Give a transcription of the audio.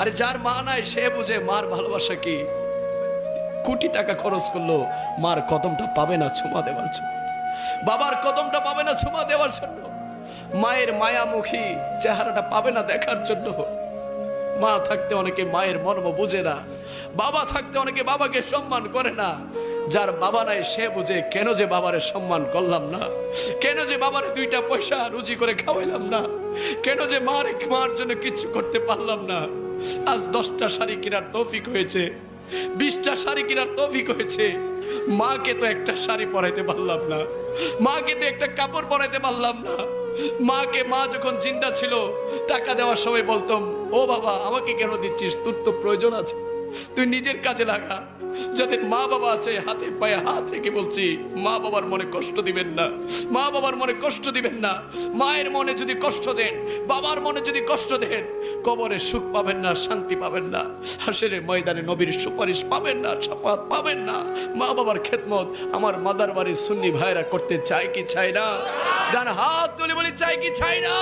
আরে যার মা নাই সে বুঝে মার ভালোবাসা কি। কোটি টাকা খরচ করলো মার কদমটা পাবে না চুমা দেওয়ার জন্য, বাবার কদমটা পাবে না চুমা দেওয়ার জন্য, মায়ের মায়ামুখী চেহারাটা পাবে না দেখার জন্য। মা থাকতে অনেকে মায়ের মর্ম বুঝে না, বাবা থাকতে অনেকে বাবাকে সম্মান করে না। যার বাবা নাই সে বুঝে কেন যে বাবারে সম্মান করলাম না, কেন যে বাবারে দুইটা পয়সা রুজি করে খাওয়াইলাম না, কেন যে মার জন্য কিছু করতে পারলাম না। আজ 10টা শাড়ি কেনার তৌফিক হয়েছে, 20টা শাড়ি কেনার তৌফিক হয়েছে, মাকে তো একটা শাড়ি পরাইতে পারলাম না, মাকে তো একটা কাপড় পরাইতে পারলাম না। মাকে মা যখন জিন্দা ছিল টাকা দেওয়ার সময় বলতাম, ও বাবা আমাকে কেন দিচ্ছিস, তোর তো প্রয়োজন আছে, তুই নিজের কাজে লাগা। যাদের মা বাবা আছে হাতে পায়ে হাত রেখে বলছি, মা বাবার মনে কষ্ট দিবেন না, মা বাবার মনে কষ্ট দিবেন না। মায়ের মনে যদি কষ্ট দেন, বাবার মনে যদি কষ্ট দেন, কবরে সুখ পাবেন না, শান্তি পাবেন না, হাসরের ময়দানে নবীর সুপারিশ পাবেন না, শাফাত পাবেন না। মা বাবার খেদমত আমার মাদার বাড়ির সুন্নি ভাইরা করতে চায় কি চায় না? ডান হাত তুলে বলি চাই কি চাই না?